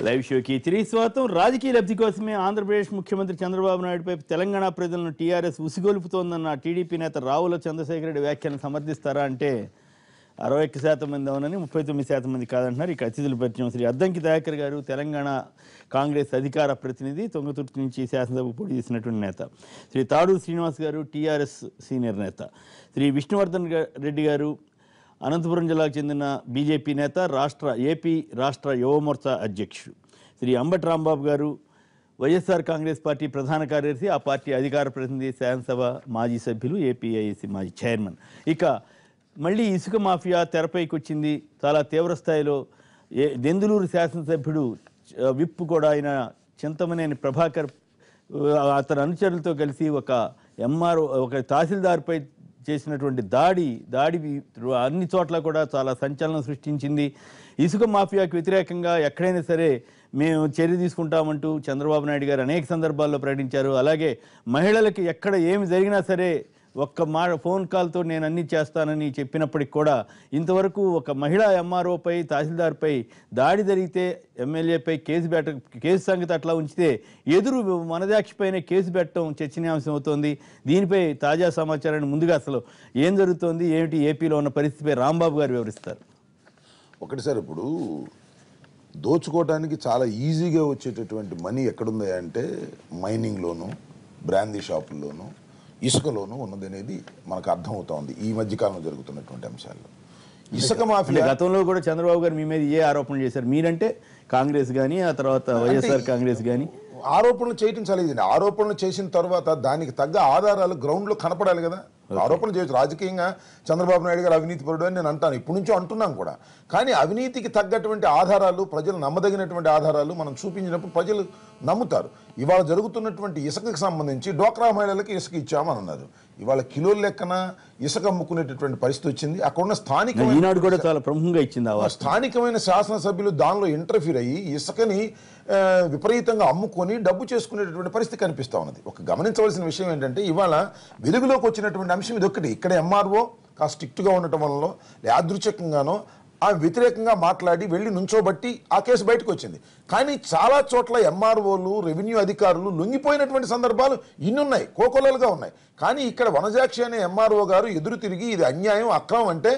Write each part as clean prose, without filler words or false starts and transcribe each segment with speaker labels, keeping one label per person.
Speaker 1: Live షోకి తిరిగి స్వాగతం. రాజకీయ లబ్ధి కోసమే ఆంధ్రప్రదేశ్ ముఖ్యమంత్రి చంద్రబాబు నాయుడుపై తెలంగాణ ప్రజలను టీఆర్ఎస్ ఉసిగొలుపుతోందన్న టీడీపీ నేత రావుల చంద్రశేఖర రెడ్డి వ్యాఖ్యలను సమర్థిస్తారా అంటే 61% మంది అవునని, 39% మంది కాదంటున్నారు. ఇక అతిథుల పరిచయం శ్రీ అద్దంకి దయాకర్ గారు, తెలంగాణ కాంగ్రెస్ అధికార ప్రతినిధి, తొంగతుర్తి నుంచి శాసనసభకు పోటీ చేసినటువంటి నేత. శ్రీ తాడూరు శ్రీనివాస్ గారు, టీఆర్ఎస్ సీనియర్ నేత. శ్రీ విష్ణువర్ధన్ రెడ్డి గారు, అనంతపురం జిల్లాకు చెందిన బీజేపీ నేత, ఏపీ రాష్ట్ర యువమోర్చా అధ్యక్షుడు. శ్రీ అంబటి రాంబాబు గారు, వైఎస్ఆర్ కాంగ్రెస్ పార్టీ ప్రధాన కార్యదర్శి, ఆ పార్టీ అధికార ప్రతినిధి, శాసనసభ మాజీ సభ్యులు, ఏపీఐఏసీ మాజీ చైర్మన్. ఇక మళ్ళీ ఇసుక మాఫియా తెరపైకి వచ్చింది. చాలా తీవ్ర స్థాయిలో దెందులూరు శాసనసభ్యుడు విప్ కూడా అయిన చింతమనేని ప్రభాకర్ అతని అనుచరులతో కలిసి ఒక తహసీల్దార్పై చేసినటువంటి దాడి అన్ని చోట్ల కూడా చాలా సంచలనం సృష్టించింది. ఇసుక మాఫియాకు వ్యతిరేకంగా ఎక్కడైనా సరే మేము చర్య తీసుకుంటామంటూ చంద్రబాబు నాయుడు గారు అనేక సందర్భాల్లో ప్రకటించారు. అలాగే మహిళలకి ఎక్కడ ఏమి జరిగినా సరే ఫోన్ కాల్తో నేను అన్నీ చేస్తానని చెప్పినప్పటికి కూడా ఇంతవరకు ఒక మహిళా ఎంఆర్ఓపై, తహసీల్దార్పై దాడి జరిగితే ఎమ్మెల్యేపై కేసు సంగతి అట్లా ఉంచితే ఎదురు మనదాక్షిపైనే కేసు పెట్టడం చర్చనీయాంశం అవుతోంది. దీనిపై తాజా సమాచారాన్ని ముందుగా అసలు ఏం జరుగుతోంది, ఏమిటి ఏపీలో ఉన్న పరిస్థితిపై రాంబాబు గారు వివరిస్తారు.
Speaker 2: ఒకటి సార్, ఇప్పుడు దోచుకోవడానికి చాలా ఈజీగా వచ్చేటటువంటి మనీ ఎక్కడుంది అంటే మైనింగ్లోను, బ్రాందీ షాపుల్లోను, ఇసుకలోనూ ఉన్నది అనేది మనకు అర్థమవుతోంది ఈ మధ్యకాలంలో జరుగుతున్నటువంటి అంశాల్లో. ఇసుక మాఫియా
Speaker 1: గతంలో కూడా చంద్రబాబు గారు మీ మీద ఏ ఆరోపణలు చేశారు? మీరంటే కాంగ్రెస్ కానీ, ఆ తర్వాత వైఎస్ఆర్ కాంగ్రెస్ కానీ
Speaker 2: ఆరోపణలు చేయటం చాలా ఇది. ఆరోపణలు చేసిన తర్వాత దానికి తగ్గ ఆధారాలు గ్రౌండ్లో కనపడాలి కదా. ఆరోపణలు చేయొచ్చు, రాజకీయంగా చంద్రబాబు నాయుడు గారు అవినీతి పరుడు అని నేను అంటాను, ఇప్పటి నుంచో అంటున్నాను కూడా. కానీ అవినీతికి తగ్గటువంటి ఆధారాలు, ప్రజలు నమ్మదగినటువంటి ఆధారాలు మనం చూపించినప్పుడు ప్రజలు నమ్ముతారు. ఇవాళ జరుగుతున్నటువంటి ఇసుకకు సంబంధించి డోక్రా మహిళలకి ఇసుక ఇచ్చామని అన్నారు. ఇవాళ కిలోల లెక్కన ఇసుక అమ్ముకునేటటువంటి పరిస్థితి వచ్చింది. అక్కడున్న
Speaker 1: స్థానిక కూడా చాలా ప్రముఖంగా ఇచ్చింది.
Speaker 2: స్థానికమైన శాసనసభ్యులు దానిలో ఇంటర్ఫీర్ అయ్యి ఇసుకని విపరీతంగా అమ్ముకొని డబ్బు చేసుకునేటటువంటి పరిస్థితి కనిపిస్తూ ఉన్నది. ఒక గమనించవలసిన విషయం ఏంటంటే, ఇవాళ వెలుగులోకి వచ్చినటువంటి అంశం ఇది ఒక్కటి. ఇక్కడ ఎంఆర్ఓ కాస్త స్ట్రిక్ట్గా ఉండటం వల్ల యాదృచ్ఛికంగానో ఆమె వ్యతిరేకంగా మాట్లాడి వెళ్ళి నుంచోబట్టి ఆ కేసు బయటకు వచ్చింది. కానీ చాలా చోట్ల ఎంఆర్ఓలు, రెవెన్యూ అధికారులు లొంగిపోయినటువంటి సందర్భాలు ఇన్నున్నాయి, కోకొల్లలుగా ఉన్నాయి. కానీ ఇక్కడ వనజాక్షి అనే ఎంఆర్ఓ గారు ఎదురు తిరిగి ఇది అన్యాయం, అక్రమం అంటే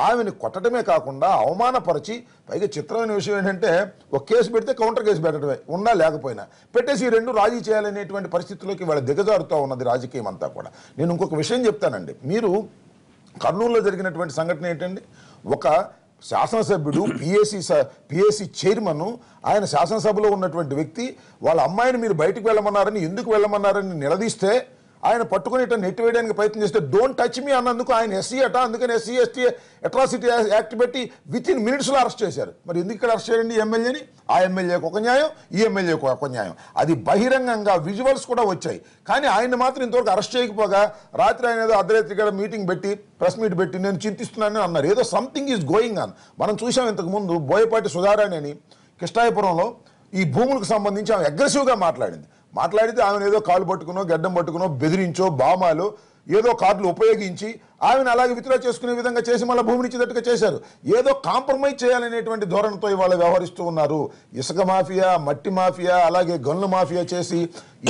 Speaker 2: ఆమెను కొట్టడమే కాకుండా అవమానపరిచి, పైగా చిత్రమైన విషయం ఏంటంటే ఒక కేసు పెడితే కౌంటర్ కేసు పెట్టడమే, ఉన్నా లేకపోయినా పెట్టేసి రెండు రాజీ చేయాలనేటువంటి పరిస్థితుల్లోకి వాళ్ళ దిగజారుతూ ఉన్నది రాజకీయం అంతా కూడా. నేను ఇంకొక విషయం చెప్తానండి. మీరు కర్నూలులో జరిగినటువంటి సంఘటన ఏంటండి, ఒక శాసనసభ్యుడు పిఎస్సి చైర్మన్, ఆయన శాసనసభలో ఉన్నటువంటి వ్యక్తి వాళ్ళ అమ్మాయిని మీరు బయటకు వెళ్ళమన్నారని, ఎందుకు వెళ్ళమన్నారని నిలదీస్తే ఆయన పట్టుకుని ఇట్లా నెట్టివేయడానికి ప్రయత్నం చేస్తే డోంట్ టచ్ మీ అన్నందుకు ఆయన ఎస్సీ అట, అందుకని ఎస్సీ ఎస్టీ అట్రాసిటీ యాక్ట్ పెట్టి వితిన్ మినిట్స్లో అరెస్ట్ చేశారు. మరి ఎందుకు ఇక్కడ అరెస్ట్ చేయండి ఎమ్మెల్యేని? ఆ ఎమ్మెల్యేకి ఒక న్యాయం, ఈ ఎమ్మెల్యేకి ఒక న్యాయం. అది బహిరంగంగా విజువల్స్ కూడా వచ్చాయి. కానీ ఆయన మాత్రం ఇంతవరకు అరెస్ట్ చేయకపోగా రాత్రి ఆయన ఏదో అర్ధరాత్రి కూడా మీటింగ్ పెట్టి, ప్రెస్ మీట్ పెట్టి నేను చింతిస్తున్నానని అన్నారు. ఏదో సంథింగ్ ఈజ్ గోయింగ్ ఆన్. మనం చూసాం ఇంతకుముందు బోయపాటి సుధారాణి అని కృష్ణాయపురంలో ఈ భూములకు సంబంధించి ఆమె అగ్రెసివ్గా మాట్లాడితే ఆమెను ఏదో కాలు పట్టుకునో, గడ్డం పట్టుకునో, బెదిరించో, బామాలో ఏదో కార్డులు ఉపయోగించి ఆమెను అలాగే విత్డ్రా చేసుకునే విధంగా చేసి మళ్ళీ భూమిని ఇచ్చేటట్టుగా చేశారు. ఏదో కాంప్రమైజ్ చేయాలనేటువంటి ధోరణితో ఇవాళ వ్యవహరిస్తూ ఉన్నారు. ఇసుక మాఫియా, మట్టి మాఫియా, అలాగే గన్ను మాఫియా చేసి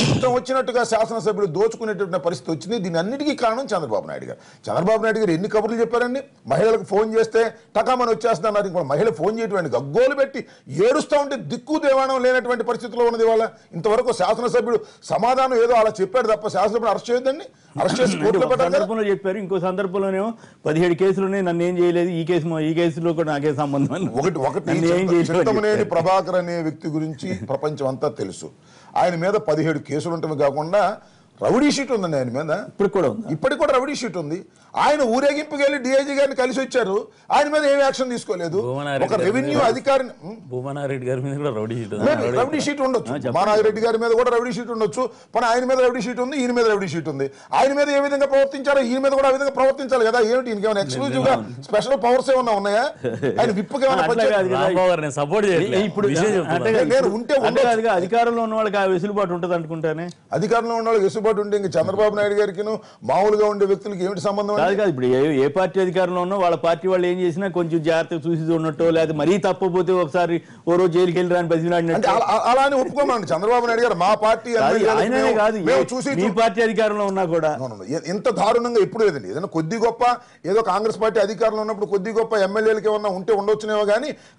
Speaker 2: ఇష్టం వచ్చినట్టుగా శాసనసభ్యులు దోచుకునేటువంటి పరిస్థితి వచ్చింది. దీని అన్నిటికీ కారణం చంద్రబాబు నాయుడు గారు. ఎన్ని కబుర్లు చెప్పారండి? మహిళలకు ఫోన్ చేస్తే టకామని వచ్చేస్తున్నారు. ఇంకో మహిళ ఫోన్ చేయటువంటి గగ్గోలు పెట్టి ఏడుస్తూ ఉంటే దిక్కు దేవాణం లేనటువంటి పరిస్థితిలో ఉన్నది వాళ్ళ. ఇంతవరకు శాసనసభ్యుడు సమాధానం ఏదో అలా చెప్పాడు తప్ప శాసనసభ్యుడు అరెస్ట్ చేయొద్దండి. అరెస్ట్ చేసి కోర్టులో
Speaker 1: సందర్భంలో చెప్పారు, ఇంకో సందర్భంలోనేమో 17 కేసులున్నాయి, నన్ను ఏం చేయలేదు, ఈ కేసులో కూడా నాకే సంబంధం.
Speaker 2: చింతమనేని ప్రభాకర్ అనే వ్యక్తి గురించి ప్రపంచం అంతా తెలుసు. ఆయన మీద 17 కేసులు ఉండటమే కాకుండా రౌడీ షీట్ ఉందండి ఆయన మీద. ఇప్పటికి కూడా రౌడీ షీట్ ఉంది. ఆయన ఊరేగింపుకి వెళ్ళి డిఐజీ గారిని కలిసి వచ్చారు, ఆయన మీద ఏమి యాక్షన్ తీసుకోలేదు. ఒక రెవెన్యూ అధికారిని
Speaker 3: భూమనారెడ్డి గారి మీద కూడా
Speaker 2: రౌడీ షీట్ ఉండొచ్చు, భూమనారెడ్డి గారి మీద కూడా రౌడీ షీట్ ఉండొచ్చు. కానీ ఆయన మీద రౌడీ షీట్ ఉంది, ఈయన మీద రౌడీ షీట్ ఉంది. ఆయన మీద ఏ విధంగా ప్రవర్తించారో ఈయన మీద కూడా ఆ విధంగా ప్రవర్తించాలి కదా. ఏమిటి ఇంకేమైనా ఎక్స్క్లూజివ్ గా స్పెషల్ పవర్స్ ఏమన్నా ఉన్నాయా? ఆయన విప్పుకి
Speaker 1: అధికారంలో ఉన్న వాళ్ళకి ఆ వెసులుబాటు ఉంటుంది అనుకుంటానే.
Speaker 2: అధికారంలో ఉన్న వాళ్ళకి వెసులుబాటు వెసులుబాటు ఉంటే ఇంక చంద్రబాబు నాయుడు గారికి మామూలుగా ఉండే వ్యక్తులకి ఏమిటి సంబంధం
Speaker 1: కాదు కాదు ఇప్పుడు ఏ పార్టీ అధికారంలో ఉన్నా వాళ్ళ పార్టీ వాళ్ళు ఏం చేసినా కొంచెం జాగ్రత్తగా చూసి ఉన్నట్టు లేదా మరీ తప్పపోతే ఒకసారి ఓ రోజు జైలుకి వెళ్ళి రాని బతిలాడినట్టు
Speaker 2: అలా అని ఒప్పుకోమండి చంద్రబాబు నాయుడు గారు మా పార్టీ
Speaker 1: ఆయననే కాదు మీ పార్టీ అధికారంలో ఉన్నా కూడా
Speaker 2: ఇంత దారుణంగా ఎప్పుడు లేదండి. ఏదైనా కొద్ది గొప్ప ఏదో కాంగ్రెస్ పార్టీ అధికారంలో ఉన్నప్పుడు కొద్ది గొప్ప ఎమ్మెల్యేలకి ఏమన్నా ఉంటే ఉండొచ్చునేమో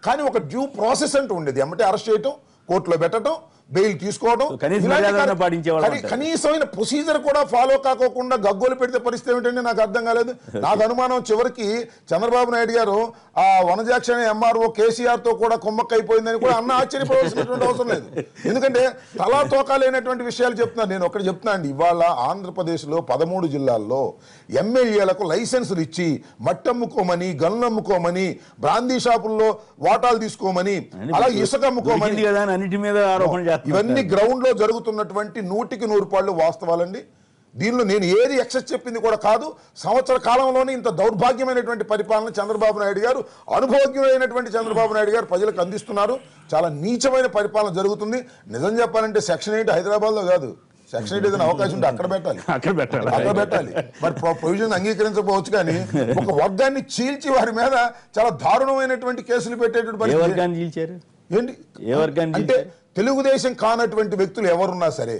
Speaker 2: కానీ ఒక డ్యూ ప్రాసెస్ అంటూ ఉండేది. ఎమ్మటే అరెస్ట్ చేయటం, కోర్టులో పెట్టడం, బెయిల్ తీసుకోవడం, కనీసమైన ప్రొసీజర్ కూడా ఫాలో కాకోకుండా గగ్గోలు పెడితే పరిస్థితి ఏమిటంటే నాకు అర్థం కాలేదు. నాకు అనుమానం చివరికి చంద్రబాబు నాయుడు గారు ఆ వనజాక్ష ఎంఆర్ఓ కేసీఆర్ తో కూడా కుమ్మక్కైపోయిందని కూడా అన్న ఆశ్చర్యపోవాల్సినటువంటి అవసరం లేదు. ఎందుకంటే తలా తోకాలేనటువంటి విషయాలు చెప్తున్నాను. నేను ఒకటి చెప్తున్నా అండి, ఇవాళ ఆంధ్రప్రదేశ్లో 13 జిల్లాల్లో ఎమ్మెల్యేలకు లైసెన్సులు ఇచ్చి మట్టమ్ముకోమని, గన్లు అమ్ముకోమని, బ్రాందీ షాపుల్లో వాటాలు తీసుకోమని, అలా ఇసుక అమ్ముకోమని,
Speaker 1: అన్నిటి మీద ఆరోపణ
Speaker 2: ఇవన్నీ గ్రౌండ్ లో జరుగుతున్నటువంటి 100% వాస్తవాలండి. దీనిలో నేను ఏది ఎక్సెస్ చెప్పింది కూడా కాదు. సంవత్సర కాలంలోనే ఇంత దౌర్భాగ్యమైనటువంటి పరిపాలన చంద్రబాబు నాయుడు గారు, అనుభవజ్ఞులైనటువంటి చంద్రబాబు నాయుడు గారు ప్రజలకు అందిస్తున్నారు. చాలా నీచమైన పరిపాలన జరుగుతుంది. నిజం చెప్పాలంటే సెక్షన్ 8 హైదరాబాద్ లో కాదు, సెక్షన్ 8 ఏదైనా అవకాశం ఉంటే అక్కడ పెట్టాలి. మరి ప్రొవిజన్ అంగీకరించకపోవచ్చు, కానీ ఒక వర్గాన్ని చీల్చి వారి మీద చాలా దారుణమైనటువంటి కేసులు పెట్టేటువంటి ఏంటి అంటే తెలుగుదేశం కానటువంటి వ్యక్తులు ఎవరున్నా సరే,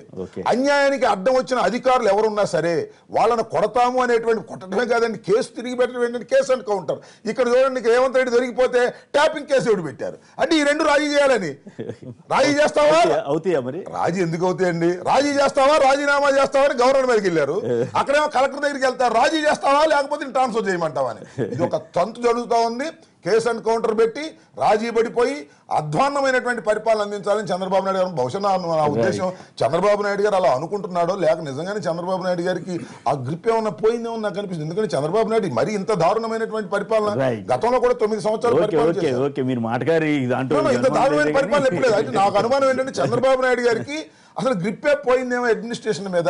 Speaker 2: అన్యాయానికి అడ్డం వచ్చిన అధికారులు ఎవరున్నా సరే వాళ్ళని కొడతాము అనేటువంటి, కొట్టడమే కాదండి కేసు తిరిగి పెట్టడం కేసు అండ్ కౌంటర్. ఇక్కడ చూడండి, రేవంత్ రెడ్డి దొరికిపోతే ట్యాపింగ్ కేసు ఎవడు పెట్టారు అంటే ఈ రెండు రాజీ చేయాలని. రాజీ చేస్తావా?
Speaker 1: అవుతాయా మరి?
Speaker 2: రాజీ ఎందుకు అవుతాయండి? రాజీ చేస్తావా, రాజీనామా చేస్తావా అని గవర్నర్ మీదకి వెళ్ళారు. అక్కడేమో కలెక్టర్ దగ్గరికి వెళ్తారు, రాజీ చేస్తావా లేకపోతే ట్రాన్స్ఫర్ చేయమంటావా అని. ఇది ఒక తంతు జరుగుతూ ఉంది. కేసు అండ్ కౌంటర్ పెట్టి రాజీ పడిపోయి అధ్వాన్నమైనటువంటి పరిపాలన అందించాలని చంద్రబాబు నాయుడు గారు, బహుశా నా ఉద్దేశం చంద్రబాబు నాయుడు గారు అలా అనుకుంటున్నాడో లేక నిజంగానే చంద్రబాబు నాయుడు గారికి ఆ గ్రిప్ ఏమన్నా పోయిందేమో నాకు అనిపిస్తుంది. ఎందుకంటే చంద్రబాబు నాయుడు మరీ ఇంత దారుణమైనటువంటి పరిపాలన గతంలో కూడా 9 సంవత్సరాలు ఇంత దారుణమైన పరిపాలన ఎప్పుడలేదు. అయితే నాకు అనుమానం ఏంటంటే చంద్రబాబు నాయుడు గారికి అసలు గ్రిప్పే పోయిందేమో అడ్మినిస్ట్రేషన్ మీద.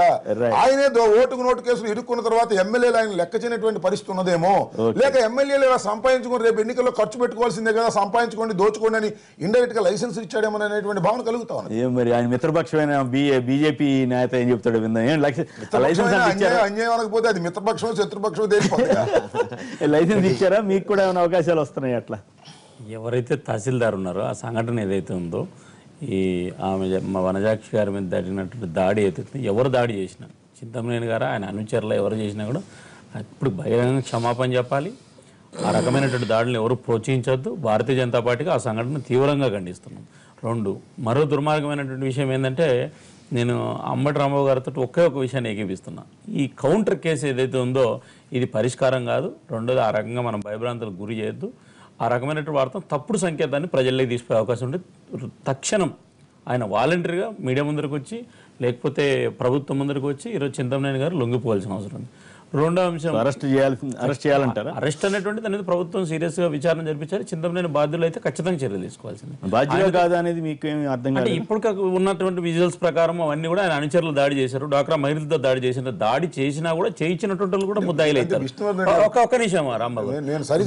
Speaker 2: ఆయనే ఓటుకు నోటు కేసులు ఇరుక్కున్న తర్వాత ఎమ్మెల్యేలు ఆయన లెక్క చేయనటువంటి పరిస్థితి ఉన్నదేమో, లేక ఎమ్మెల్యేలు ఇలా సంపాదించుకుని రేపు ఎన్నికల్లో ఖర్చు పెట్టుకోవాల్సిందే కదా, సంపాదించుకోండి దోచుకోండి అని ఇండైరెక్ట్ గా లైసెన్స్ ఇచ్చాడేమో అనేటువంటి భావన కలుగుతా ఉంది.
Speaker 1: మరి ఆయన మిత్రపక్షమైన బీజేపీ నేత ఏం చెప్తాడు
Speaker 2: అన్యాయం అనకపోతే అది మిత్రపక్షం శత్రుపక్షం తెలిసిపోతుంది.
Speaker 1: లైసెన్స్ ఇచ్చారా? మీకు కూడా ఏమైనా అవకాశాలు వస్తున్నాయి అట్లా?
Speaker 3: ఎవరైతే తహసీల్దార్ ఉన్నారో ఆ సంఘటన ఏదైతే ఉందో, ఈ ఆమె మా వనజాక్షి గారి మీద జరిగినటువంటి దాడి అయితే ఎవరు దాడి చేసినా, చింతమనేని గారు ఆయన అనుచరులు ఎవరు చేసినా కూడా ఇప్పుడు బహిరంగ క్షమాపణ చెప్పాలి. ఆ రకమైనటువంటి దాడులను ఎవరు ప్రోత్సహించొద్దు. భారతీయ జనతా పార్టీకి ఆ సంఘటన తీవ్రంగా ఖండిస్తున్నాం. 2, మరో దుర్మార్గమైనటువంటి విషయం ఏంటంటే, నేను అంబటి రాంబాబు గారితో ఒకే ఒక విషయాన్ని ఏకీపిస్తున్నా. ఈ కౌంటర్ కేసు ఏదైతే ఉందో ఇది పరిష్కారం కాదు. 2ది, ఆ రకంగా మనం భయభ్రాంతులకు గురి చేయొద్దు. ఆ రకమైనటువంటి వార్త తప్పుడు సంకేతాన్ని ప్రజల్లోకి తీసుకునే అవకాశం ఉంటే తక్షణం ఆయన వాలంటరీగా మీడియా ముందరికి వచ్చి, లేకపోతే ప్రభుత్వం ముందరికి వచ్చి ఈరోజు చింతమనేని గారు లొంగిపోవాల్సిన అవసరం ఉంది. 2వ అంశం,
Speaker 1: అరెస్ట్ చేయాలంటారా?
Speaker 3: అరెస్ట్ అనేటువంటి దాని మీద ప్రభుత్వం సీరియస్ గా విచారణ జరిపించారు. చింతమనేని బాధ్యులు అయితే ఖచ్చితంగా చర్యలు తీసుకోవాల్సింది.
Speaker 1: బాధ్యులు కాదా అనేది మీకు ఏమి అర్థం కాదు.
Speaker 3: ఇప్పుడు ఉన్నటువంటి విజువల్స్ ప్రకారం అవన్నీ కూడా ఆయన అనుచరులు దాడి చేశారు, డాక్టర్ మహిళలతో దాడి చేసిన, దాడి చేసినా కూడా చేయించినటువంటి వాళ్ళు కూడా ముద్దాయిలు అవుతారు. ఒక్క నిమిషం రాంబాబు,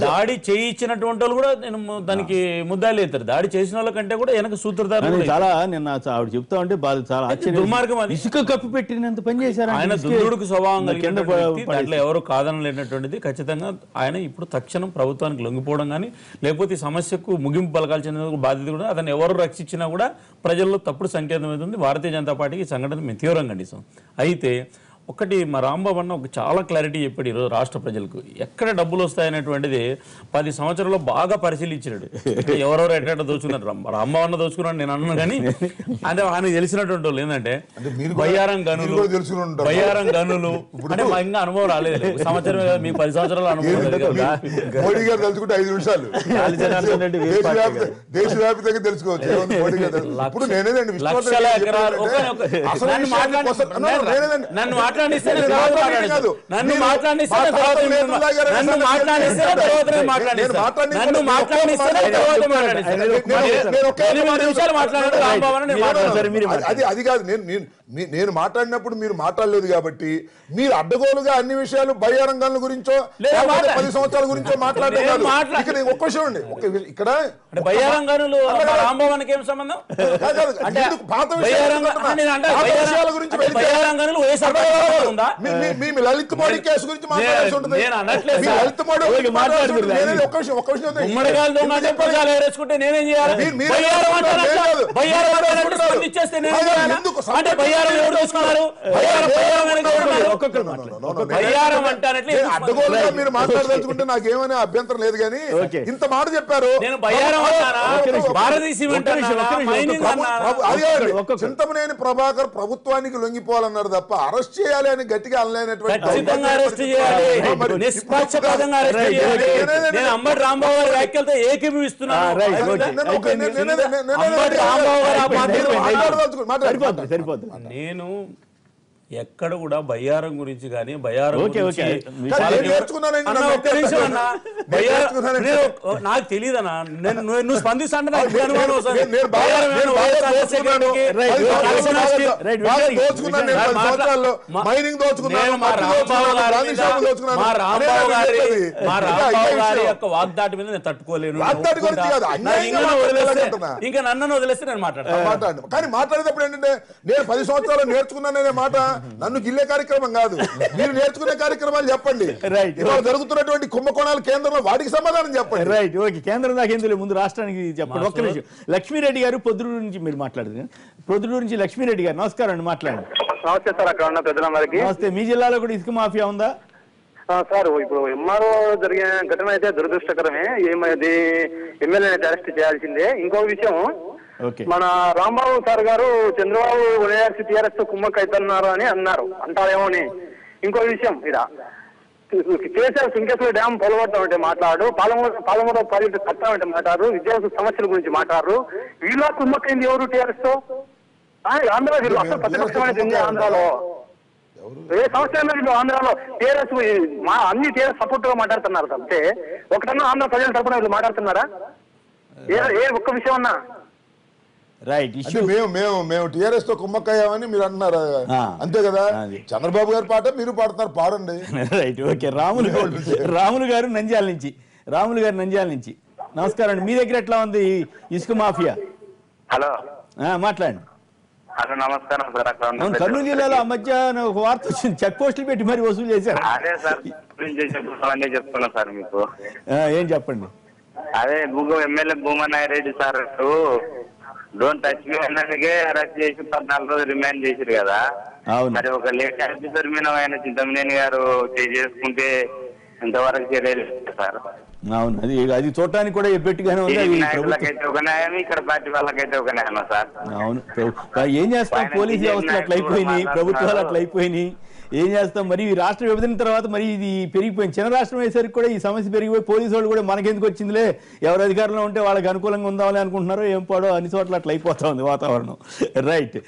Speaker 3: దాడి చేయించినటువంటి వాళ్ళు కూడా నేను దానికి ముద్దాయిలు అవుతారు. దాడి చేసిన వాళ్ళ కంటే కూడా వెనక సూత్రధారులు.
Speaker 1: చాలా నిన్న ఆవిడ చెప్తా ఉంటే చాలా దుర్మార్గం. ఇసుక కప్పు పెట్టినంత పని చేశారు ఆయన.
Speaker 3: దుర్దుడుకు స్వభావం దాంట్లో ఎవరు కాదనలేనటువంటిది. ఖచ్చితంగా ఆయన ఇప్పుడు తక్షణం ప్రభుత్వానికి లొంగిపోవడం కానీ, లేకపోతే ఈ సమస్యకు ముగింపు పలకాల్సిన బాధ్యత కూడా, అతను ఎవరు రక్షించినా కూడా ప్రజల్లో తప్పుడు సంకేతం అవుతుంది. భారతీయ జనతా పార్టీకి ఈ సంఘటన మేము తీవ్రంగా ఖండిస్తాం. అయితే ఒకటి మా రాంబాబు అన్న ఒక చాలా క్లారిటీ చెప్పాడు ఈరోజు రాష్ట్ర ప్రజలకు. ఎక్కడ డబ్బులు వస్తాయనేటువంటిది 10 సంవత్సరాల్లో బాగా పరిశీలించాడు. ఎవరెవరు ఎట్ట దోచుకున్నారు, రాంబాబు అన్న దోచుకున్నాడు నేను అన్నాను. కానీ అంటే ఆయనకు తెలిసినటువంటి వాళ్ళు ఏంటంటే బయ్యారం గనులు అంటే మా ఇంకా అనుభవం రాలేదు. సంవత్సరం మీకు 10 సంవత్సరాల అనుభవం.
Speaker 2: మోడీ గారు తలుచుకుంటే 5 నిమిషాలు దేశవ్యాప్తంగా తెలుసుకోవచ్చు.
Speaker 3: లక్షల ఎకరాలు నన్ను మాట్లాడిస్తే
Speaker 2: అది కాదు. నేను మాట్లాడినప్పుడు మీరు మాట్లాడలేదు కాబట్టి మీరు అడ్డగోలుగా అన్ని విషయాలు బయ్యారంగాల గురించో 10 సంవత్సరాల గురించో మాట్లాడే ఇక్కడ ఒక్క విషయం అండి ఇక్కడ
Speaker 3: బయ్యారంగానులు రాంభవానికి ఏం సంబంధం?
Speaker 2: పాత గురించి లలిత్ మోడీ కేసు గురించి మాట్లాడాల్సి ఉంటుంది. లలిత్ మోడీ
Speaker 3: నేనేం చేయాలి?
Speaker 2: అడ్డగోలుగా మీరు మాట్లాడదలుచుకుంటే నాకేమనే అభ్యంతరం లేదు కానీ ఇంత మాట చెప్పారు. చింతమనేని ప్రభాకర్ ప్రభుత్వానికి లొంగిపోవాలన్నారు తప్ప అరెస్ట్ చేయాలి అని గట్టిగా అనలేనటువంటి
Speaker 3: రాంబాబు గారి వ్యాఖ్యలతో ఏకీభవిస్తున్నాను. నేను ఎక్కడ కూడా బయ్యారం గురించి కానీ బయ్యారం నాకు తెలియదన్నా. నువ్వు స్పందిస్తాను వాగ్దాటి మీద నేను తట్టుకోలేను. ఇంకా నన్ను వదిలేస్తే నేను మాట్లాడతాను.
Speaker 2: కానీ మాట్లాడేటప్పుడు ఏంటంటే నేను 10 సంవత్సరాలు నేర్చుకున్నాననే మాట నన్ను గిల్లే కార్యక్రమం కాదు. మీరు నేర్చుకునే కార్యక్రమాలు చెప్పండి. ఇవాళ జరుగుతున్నటువంటి కుంభకోణాలు కేంద్రంలో వాటికి సమాధానం చెప్పండి.
Speaker 1: Right, okay. కేంద్రం దాకేం తెలియదు, ముందు రాష్ట్రానికి చెప్పండి. ఒక్క నిమిషం. లక్ష్మీరెడ్డి గారు పొద్దుటూరు నుంచి మీరు మాట్లాడుతున్నారు. పొద్దుటూరు నుంచి లక్ష్మీరెడ్డి గారు నమస్కారం అండి, మాట్లాడండి.
Speaker 4: నమస్తే సార్. అక్కడ ఉన్న పెద్దలందరికీ
Speaker 1: నమస్తే. మీ జిల్లాలో కూడా ఇసుక మాఫియా ఉందా
Speaker 4: సార్? ఇప్పుడు ఎంఆర్ఓ జరిగిన ఘటన అయితే దురదృష్టకరమే. ఏమైంది, ఎమ్మెల్యే అరెస్ట్ చేయాల్సిందే. ఇంకో విషయం, మన రాంబాబు సార్ గారు చంద్రబాబు వైఎస్ఆర్ టీఆర్ఎస్ తో కుమ్మక్క అవుతున్నారు అని అన్నారు, అంటారేమోని. ఇంకో విషయం, ఇక్కడ కేసీఆర్ సుంకేశ్వర డ్యామ్ పొలగొడతామంటే మాట్లాడు, పాలమూరు ప్రాజెక్టు కట్టామంటే మాట్లాడు, విద్యార్థుల సమస్యల గురించి మాట్లాడరు. వీళ్ళ కుమ్మక్కైంది ఎవరు టీఆర్ఎస్ తో? ఆంధ్ర వీళ్ళు అసలు ప్రతిపక్షమైనది ఆంధ్రాలో ఏ సంవత్సరం వీళ్ళు ఆంధ్రాలో టీఆర్ఎస్ అన్ని టీఆర్ఎస్ సపోర్ట్ గా మాట్లాడుతున్నారు తప్పితే ఒకటన్నా ఆంధ్ర ప్రజల తరపున వీళ్ళు మాట్లాడుతున్నారా? ఏ ఒక్క విషయం అన్నా?
Speaker 1: రైట్,
Speaker 2: మేము టీఆర్ఎస్ తో కుమ్మక్కయ్యామని మీరు అంటున్నారు అంతే కదా. చంద్రబాబు గారి పాట మీరు పాడుతున్నారు, పాడండి.
Speaker 1: Right, okay. రాములు గారు నంద్యాల నుంచి. నమస్కారం అండి. మీ దగ్గర ఎట్లా ఉంది ఇసుక మాఫియా?
Speaker 4: హలో,
Speaker 1: మాట్లాడండి.
Speaker 4: నమస్కారం సార్.
Speaker 1: కర్నూలు జిల్లాలో ఆ మధ్య ఒక వార్త వచ్చింది, చెక్ పోస్టులు పెట్టి మరి వసూలు చేశారు.
Speaker 4: అదే సార్ చెప్తున్నా సార్ మీకు.
Speaker 1: ఏం చెప్పండి.
Speaker 4: అదే ఎమ్మెల్యే భూమనాయ Reddy sir don't touch me అన్నకే అరెస్ట్ చేసి 14 రోజులు రిమాండ్ చేశారు కదా. మరి ఒక లేట్ ఆఫీసర్ మీద ఆయన చింతమనేని గారు చేసుకుంటే ఎంతవరకు చర్యలు సార్?
Speaker 1: అవును, అది చూడటానికి కూడా ఎబ్బెట్టుగానే ఉంది.
Speaker 4: నాయకులకైతే ఒక న్యాయం, ఇక్కడ పార్టీ వాళ్ళకైతే ఒక న్యాయం సార్.
Speaker 1: అవును, ఏం చేస్తాం, పోలీసు వ్యవస్థలు అట్లా అయిపోయినాయి, ప్రభుత్వాలు అట్లా అయిపోయినాయి, ఏం చేస్తాం. మరి రాష్ట్ర విభజన తర్వాత మరి ఇది పెరిగిపోయింది. చిన్న రాష్ట్రం అయ్యేసరికి కూడా ఈ సమస్య పెరిగిపోయి పోలీసు వాళ్ళు కూడా మనకెందుకు వచ్చిందిలే, ఎవరు అధికారంలో ఉంటే వాళ్ళకి అనుకూలంగా ఉందామని అనుకుంటున్నారో ఏం పాడో అన్ని చోట్ల అట్లా అయిపోతా ఉంది వాతావరణం. రైట్,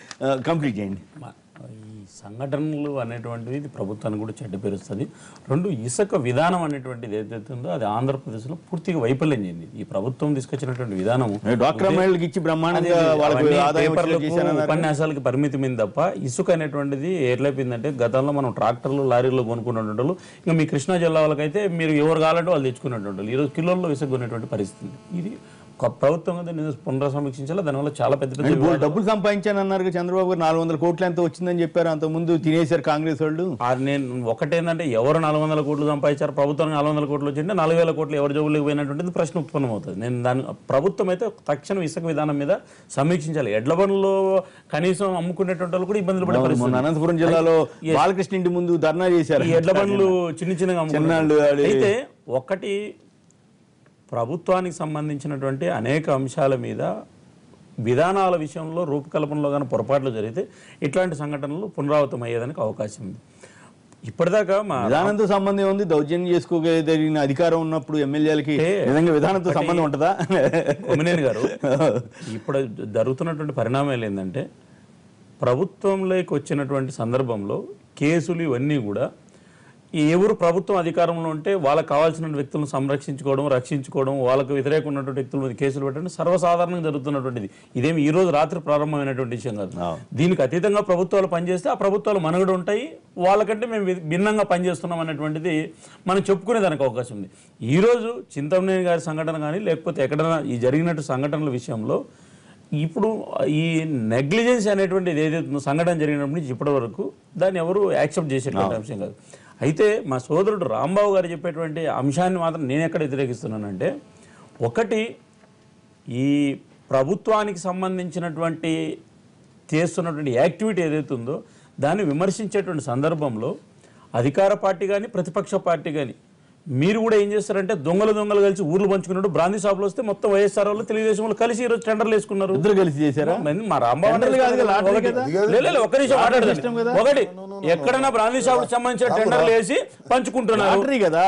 Speaker 1: కంప్లీట్ చేయండి.
Speaker 3: సంఘటనలు అనేటువంటిది ఇది ప్రభుత్వానికి కూడా చెడ్డ పేరుస్తుంది. 2, ఇసుక విధానం అనేటువంటిది ఏదైతే ఉందో అది ఆంధ్రప్రదేశ్లో పూర్తిగా వైఫల్యం చెందింది. ఈ ప్రభుత్వం తీసుకొచ్చినటువంటి విధానం ఉపన్యాసాలకి పరిమితమైంది తప్ప ఇసుక అనేటువంటిది ఎట్లయిపోయిందంటే గతంలో మనం ట్రాక్టర్లు లారీల్లో కొనుక్కున్నటువంటి వాళ్ళు, ఇంకా మీ కృష్ణా జిల్లా వాళ్ళకైతే మీరు ఎవరు కావాలంటే వాళ్ళు తెచ్చుకునేటువంటి వాళ్ళు ఈరోజు కిలోల్లో ఇసుక కొనేటువంటి పరిస్థితి. ఇది ప్రభుత్వం పునఃసమీక్షించాలి. దానివల్ల చాలా పెద్ద
Speaker 1: డబ్బులు సంపాదించాను అన్నారు చంద్రబాబు గారు. 400 కోట్లు ఎంత వచ్చిందని చెప్పారు, అంత ముందు తినేశారు కాంగ్రెస్ వాళ్ళు.
Speaker 3: నేను ఒకటేంటంటే ఎవరు 400 కోట్లు సంపాదించారు, ప్రభుత్వానికి 400 కోట్లు వచ్చింటే 4000 కోట్లు ఎవరు జోబులకు పోయినటువంటిది ప్రశ్న ఉత్పన్నమవుతుంది. నేను ప్రభుత్వం అయితే తక్షణం ఇసుక విధానం మీద సమీక్షించాలి. ఎడ్ల బండ్లు కనీసం అమ్ముకునేటువంటి వాళ్ళు కూడా ఇబ్బందులు పడే పరిస్థితి.
Speaker 1: అనంతపురం జిల్లాలో బాలకృష్ణ ఇంటి ముందు ధర్నా చేశారు.
Speaker 3: ఈ ఎడ్ల బండ్లు చిన్నగా అమ్ముకున్నాడు. అయితే ఒకటి, ప్రభుత్వానికి సంబంధించినటువంటి అనేక అంశాల మీద విధానాల విషయంలో రూపకల్పనలో కానీ పొరపాట్లు జరిగితే ఇట్లాంటి సంఘటనలు పునరావృతం అయ్యేదానికి అవకాశం ఉంది. ఇప్పటిదాకా మా
Speaker 1: విధానంతో సంబంధం ఉంది. దౌర్జన్యం చేసుకోగలిగిన అధికారం ఉన్నప్పుడు ఎమ్మెల్యేలకి నిజంగా విధానంతో సంబంధం ఉంటుందా?
Speaker 3: కొమ్మినేని గారు, ఇప్పుడు జరుగుతున్నటువంటి పరిణామాలు ఏంటంటే ప్రభుత్వంలోకి వచ్చినటువంటి సందర్భంలో కేసులు ఇవన్నీ కూడా ఎవరు ప్రభుత్వం అధికారంలో ఉంటే వాళ్ళకి కావాల్సిన వ్యక్తులను సంరక్షించుకోవడం, రక్షించుకోవడం, వాళ్ళకు వ్యతిరేకంగా ఉన్నటువంటి వ్యక్తుల మీద కేసులు పెట్టడం సర్వసాధారణంగా జరుగుతున్నటువంటిది. ఇదేమి ఈ రోజు రాత్రి ప్రారంభమైనటువంటి విషయం కాదు. దీనికి అతీతంగా ప్రభుత్వాలు పనిచేస్తే ఆ ప్రభుత్వాలు మనుగడ ఉంటాయి, వాళ్ళకంటే మేము భిన్నంగా పనిచేస్తున్నాం అనేటువంటిది మనం చెప్పుకునే దానికి అవకాశం ఉంది. ఈరోజు చింతమనేని గారి సంఘటన కానీ లేకపోతే ఎక్కడైనా ఈ జరిగినట్టు సంఘటనల విషయంలో ఇప్పుడు ఈ నెగ్లిజెన్స్ అనేటువంటిది ఏదైతే సంఘటన జరిగినప్పటి నుంచి ఇప్పటి వరకు దాన్ని ఎవరు యాక్సెప్ట్ చేసేటువంటి అంశం కాదు. అయితే మా సోదరుడు రాంబాబు గారు చెప్పేటువంటి అంశాన్ని మాత్రం నేను ఎక్కడ వ్యతిరేకిస్తున్నానంటే, ఒకటి ఈ ప్రభుత్వానికి సంబంధించినటువంటి చేస్తున్నటువంటి యాక్టివిటీ ఏదైతే ఉందో దాన్ని విమర్శించేటువంటి సందర్భంలో అధికార పార్టీ కానీ ప్రతిపక్ష పార్టీ కానీ మీరు కూడా ఏం చేస్తారంటే దొంగలు కలిసి ఊర్లు పంచుకున్నట్టు బ్రాందీ షాపులు వస్తే మొత్తం వైఎస్ఆర్ వాళ్ళు తెలుగుదేశం వాళ్ళు కలిసి ఈరోజు టెండర్లు వేసుకున్నారు.
Speaker 1: ఇద్దరు కలిసి చేశారా?
Speaker 3: మా రాంబాబు ఒకటి ఎక్కడైనా బ్రాందీ షాపులకు సంబంధించిన టెండర్లు వేసి పంచుకుంటున్నారు
Speaker 1: కదా.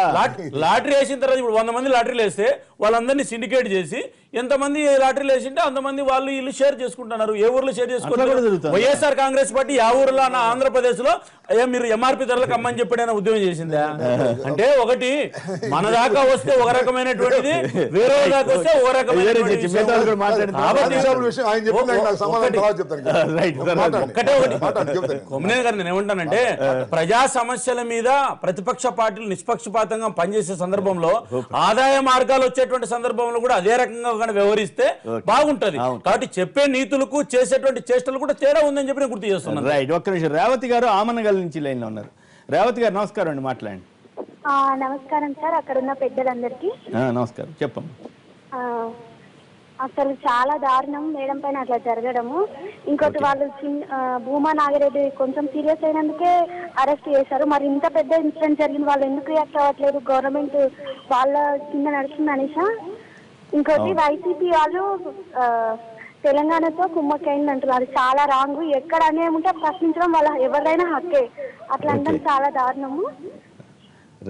Speaker 3: లాటరీ వేసిన తర్వాత ఇప్పుడు 100 మంది లాటరీలు వేస్తే వాళ్ళందరినీ సిండికేట్ చేసి ఎంతమంది లాటరీలు వేసింటే అంతమంది వాళ్ళు వీళ్ళు షేర్ చేసుకుంటున్నారు. ఏ ఊర్లో షేర్ చేసుకుంటారు? వైఎస్ఆర్ కాంగ్రెస్ పార్టీ ఆ ఊర్లో ఆంధ్రప్రదేశ్ లో అయ్యా మీరు ఎంఆర్పీ ధరలకు అమ్మని చెప్పాడైనా ఉద్యమం చేసిందా? అంటే ఒకటి మన దాకా వస్తే ఒక రకమైనటువంటిది, వేరే దాకా వస్తే ఒక రకమైనటువంటి. కొమ్మనేని గారు నేను ఏమంటానంటే, ప్రజా సమస్యల మీద ప్రతిపక్ష పార్టీలు నిష్పక్షపాతంగా పనిచేసే సందర్భంలో ఆదాయ మార్గాలు వచ్చేటువంటి సందర్భంలో కూడా అదే రకంగా వ్యవహరిస్తే బాగుంటది. కాబట్టి చెప్పే నీతులకు చేసేటువంటి చేష్టలు కూడా తేడా ఉందని చెప్పి నేను గుర్తు చేస్తున్నాను.
Speaker 1: రైట్, ఒక్క నిమిషం. రేవతి గారు ఆమనగల్ నుంచి లైన్ లో ఉన్నారు. రేవతి గారు నమస్కారం అండి, మాట్లాడండి.
Speaker 5: నమస్కారం సార్, అక్కడ ఉన్న పెద్దలందరికీ
Speaker 1: నమస్కారం. చెప్పండి.
Speaker 5: అసలు చాలా దారుణం మేడం పైన అట్లా జరగడము. ఇంకోటి వాళ్ళు భూమా నాగిరెడ్డి కొంచెం సీరియస్ అయినందుకే అరెస్ట్ చేశారు. మరి ఇంత పెద్ద ఇన్సిడెంట్ జరిగింది, వాళ్ళు ఎందుకు రియాక్ట్ అవ్వట్లేదు? గవర్నమెంట్ వాళ్ళ కింద నడుస్తుంది అనేసా. ఇంకోటి వైసీపీ వాళ్ళు తెలంగాణతో కుమ్మక్కైంది అంటారు, అది చాలా రాంగ్. ఎక్కడ అనేముంటే ప్రశ్నించడం వాళ్ళ ఎవరైనా హక్కే, అట్లా అంటే చాలా దారుణము.